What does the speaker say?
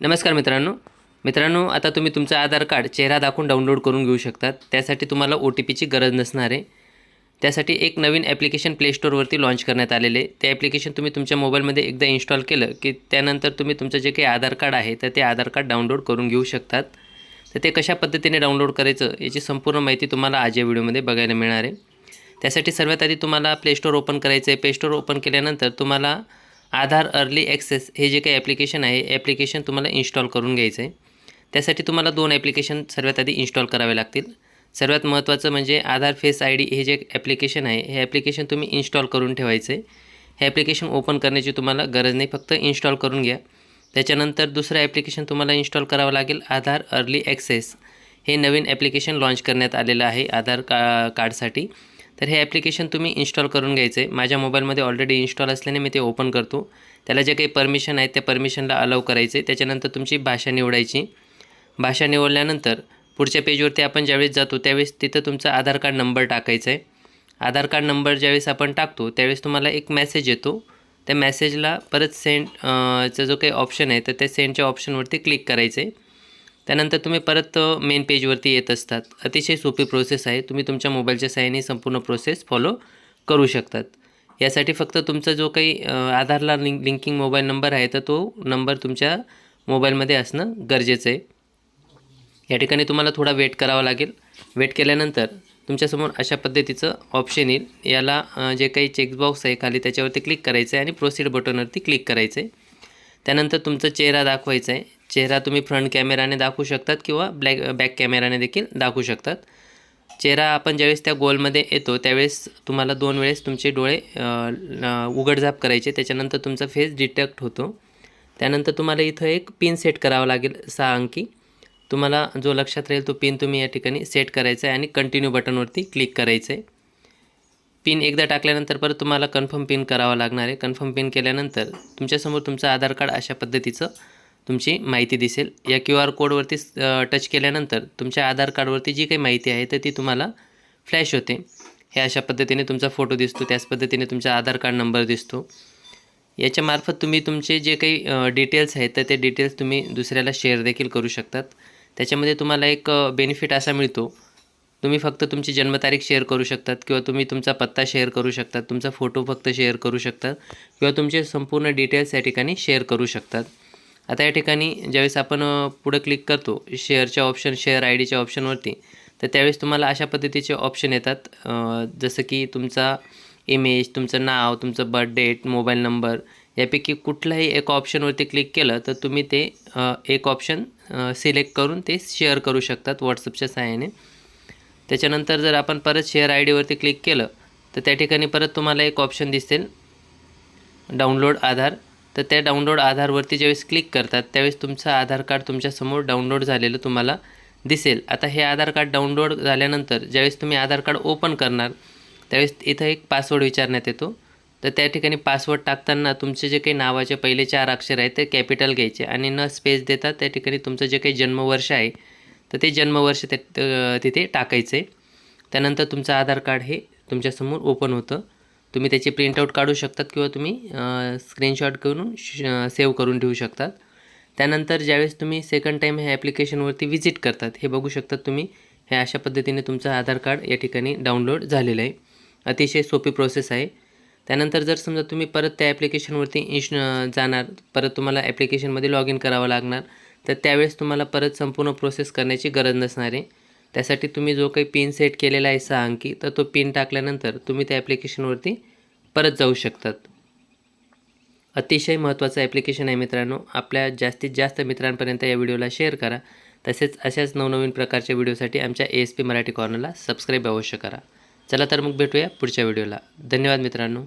नमस्कार मित्रांनो, आता तुम्ही तुमचं आधार कार्ड चेहरा दाखवून डाउनलोड करून घेऊ शकतात। त्यासाठी तुम्हाला OTPची गरज नसणार आहे। त्यासाठी एक नवीन ॲप्लिकेशन प्ले स्टोअरवरती लॉन्च करण्यात आलेले आहे। ते ॲप्लिकेशन तुम्ही तुमच्या मोबाईलमध्ये एकदा इन्स्टॉल केलं की त्यानंतर तुम्ही तुमचं जे काही आधार कार्ड आहे तर ते आधार कार्ड डाउनलोड करून घेऊ शकतात। तर ते कशा पद्धतीने डाउनलोड करायचं याची संपूर्ण माहिती तुम्हाला आज या व्हिडिओमध्ये बघायला मिळणार आहे। त्यासाठी सर्वात आधी तुम्हाला प्ले स्टोअर ओपन करायचं आहे। प्ले स्टोअर ओपन केल्यानंतर तुम्हाला आधार अर्ली ॲक्सेस हे जे काही ॲप्लिकेशन आहे ॲप्लिकेशन तुम्हाला इन्स्टॉल करून घ्यायचं आहे। त्यासाठी तुम्हाला दोन ॲप्लिकेशन सर्वात आधी इन्स्टॉल करावे लागतील। सर्वात महत्त्वाचं म्हणजे आधार फेस ID हे जे ॲप्लिकेशन आहे हे ॲप्लिकेशन तुम्ही इन्स्टॉल करून ठेवायचं आहे। हे ॲप्लिकेशन ओपन करण्याची तुम्हाला गरज नाही, फक्त इन्स्टॉल करून घ्या। त्याच्यानंतर दुसरं ॲप्लिकेशन तुम्हाला इन्स्टॉल करावं लागेल, आधार अर्ली ॲक्सेस हे नवीन ॲप्लिकेशन लॉन्च करण्यात आलेलं आहे आधार कार्डसाठी। तर हे ॲप्लिकेशन तुम्ही इन्स्टॉल करून घ्यायचं आहे। माझ्या मोबाईलमध्ये ऑलरेडी इन्स्टॉल असल्याने मी ते ओपन करतो। त्याला जे काही परमिशन आहेत त्या परमिशनला अलाउ करायचे। त्याच्यानंतर तुमची भाषा निवडायची। भाषा निवडल्यानंतर पुढच्या पेजवरती आपण ज्यावेळेस जातो त्यावेळेस तिथं तुमचा आधार कार्ड नंबर टाकायचा आहे। आधार कार्ड नंबर ज्यावेळेस आपण टाकतो त्यावेळेस तुम्हाला एक मेसेज येतो। त्या मेसेजला परत सेंड चा जो काही ऑप्शन आहे तर त्या सेंडच्या ऑप्शनवरती क्लिक करायचं आहे। त्यानंतर तुम्ही परत मेन पेजवरती येत असतात। अतिशय सोपी प्रोसेस आहे, तुम्ही तुमच्या मोबाईलच्या सहाय्याने संपूर्ण प्रोसेस फॉलो करू शकतात। यासाठी फक्त तुमचा जो काही आधारला लिंकिंग मोबाईल नंबर आहे तर तो नंबर तुमच्या मोबाईलमध्ये असणं गरजेचं आहे। या ठिकाणी तुम्हाला थोडा वेट करावा लागेल। वेट केल्यानंतर तुमच्यासमोर अशा पद्धतीचं ऑप्शन येईल। याला जे काही चेकबॉक्स आहे खाली त्याच्यावरती क्लिक करायचं आहे आणि प्रोसीड बटनवरती क्लिक करायचं आहे। त्यानंतर तुमचा चेहरा दाखवायचा आहे। चेहरा तुम्ही फ्रंट कॅमेराने दाखवू शकतात किंवा बॅक कॅमेराने देखील दाखवू शकतात। चेहरा आपण ज्यावेळेस त्या गोलमध्ये येतो त्यावेळेस तुम्हाला 2 वेळेस तुमचे डोळे उघडझाप करायचे, त्याच्यानंतर तुमचा फेस डिटेक्ट होतो। त्यानंतर तुम्हाला इथं एक पिन सेट करावा लागेल 6 अंकी। तुम्हाला जो लक्षात राहील तो पिन तुम्ही या ठिकाणी सेट करायचा आहे आणि कंटिन्यू बटनवरती क्लिक करायचं आहे। पिन एकदा टाकल्यानंतर परत तुम्हाला कन्फर्म पिन करावा लागणार आहे। कन्फर्म पिन केल्यानंतर तुमच्यासमोर तुमचं आधार कार्ड अशा पद्धतीचं तुमची माहिती दिसेल। या QR कोडवरती टच केल्यानंतर तुमच्या आधार कार्डवरती जी काही माहिती आहे तर ती तुम्हाला फ्लॅश होते। हे अशा पद्धतीने तुमचा फोटो दिसतो, त्याच पद्धतीने तुमचा आधार कार्ड नंबर दिसतो। याच्यामार्फत तुम्ही तुमचे जे काही डिटेल्स आहेत तर ते डिटेल्स तुम्ही दुसऱ्याला शेअर देखील करू शकतात। त्याच्यामध्ये तुम्हाला एक बेनिफिट असा मिळतो, तुम्ही फक्त तुमची जन्मतारीख शेअर करू शकतात किंवा तुम्ही तुमचा पत्ता शेअर करू शकतात, तुमचा फोटो फक्त शेअर करू शकतात किंवा तुमचे संपूर्ण डिटेल्स या ठिकाणी शेअर करू शकतात। आता या ठिकाणी ज्यावेळेस आपण पुढे क्लिक करतो शेअरच्या ऑप्शन, शेअर IDच्या ऑप्शनवरती, तर त्यावेळेस तुम्हाला अशा पद्धतीचे ऑप्शन येतात, जसं की तुमचा इमेज, तुमचं नाव, तुमचं बर्थ डेट, मोबाईल नंबर यापैकी कुठल्याही एक ऑप्शनवरती क्लिक केलं तर तुम्ही ते एक ऑप्शन सिलेक्ट करून ते शेअर करू शकतात व्हॉट्सअपच्या सहाय्याने। त्याच्यानंतर जर आपण परत शेअर IDवरती क्लिक केलं तर त्या ठिकाणी परत तुम्हाला एक ऑप्शन दिसेल डाउनलोड आधार। तर त्या डाउनलोड आधारवरती ज्यावेळेस क्लिक करतात त्यावेळेस तुमचं आधार कार्ड तुमच्यासमोर डाउनलोड झालेलं तुम्हाला दिसेल। आता हे आधार कार्ड डाउनलोड झाल्यानंतर ज्यावेळेस तुम्ही आधार कार्ड ओपन करणार त्यावेळेस इथं एक पासवर्ड विचारण्यात येतो। तर त्या ठिकाणी पासवर्ड टाकताना तुमचे जे काही नावाचे पहिले 4 अक्षर आहेत ते कॅपिटल घ्यायचे आणि न स्पेस देता त्या ठिकाणी तुमचं जे काही जन्मवर्ष आहे तर ते जन्मवर्ष तिथे टाकायचं आहे। त्यानंतर तुमचं आधार कार्ड हे तुमच्यासमोर ओपन होतं। तुम्ही त्याची प्रिंटआउट काढू शकतात किंवा तुम्ही स्क्रीनशॉट करून सेव्ह करून ठेवू शकतात। त्यानंतर ज्यावेळेस तुम्ही सेकंड टाईम ह्या ॲप्लिकेशनवरती व्हिजिट करतात हे बघू शकतात तुम्ही, हे अशा पद्धतीने तुमचं आधार कार्ड या ठिकाणी डाउनलोड झालेलं आहे। अतिशय सोपी प्रोसेस आहे। त्यानंतर जर समजा तुम्ही परत त्या ॲप्लिकेशनवरती जाणार, परत तुम्हाला ॲप्लिकेशनमध्ये लॉग इन करावं लागणार, तर त्यावेळेस तुम्हाला परत संपूर्ण प्रोसेस करण्याची गरज नसणार आहे। त्यासाठी तुम्ही जो काही पिन सेट केलेला आहे 6 अंकी, तर तो पिन टाकल्यानंतर तुम्ही त्या ॲप्लिकेशनवरती परत जाऊ शकतात। अतिशय महत्त्वाचं ॲप्लिकेशन आहे मित्रांनो। आपल्या जास्तीत जास्त मित्रांपर्यंत या व्हिडिओला शेअर करा। तसेच अशाच नवनवीन प्रकारच्या व्हिडिओसाठी आमच्या ASP मराठी कॉर्नरला सबस्क्राईब अवश्य करा। चला तर मग भेटूया पुढच्या व्हिडिओला। धन्यवाद मित्रांनो।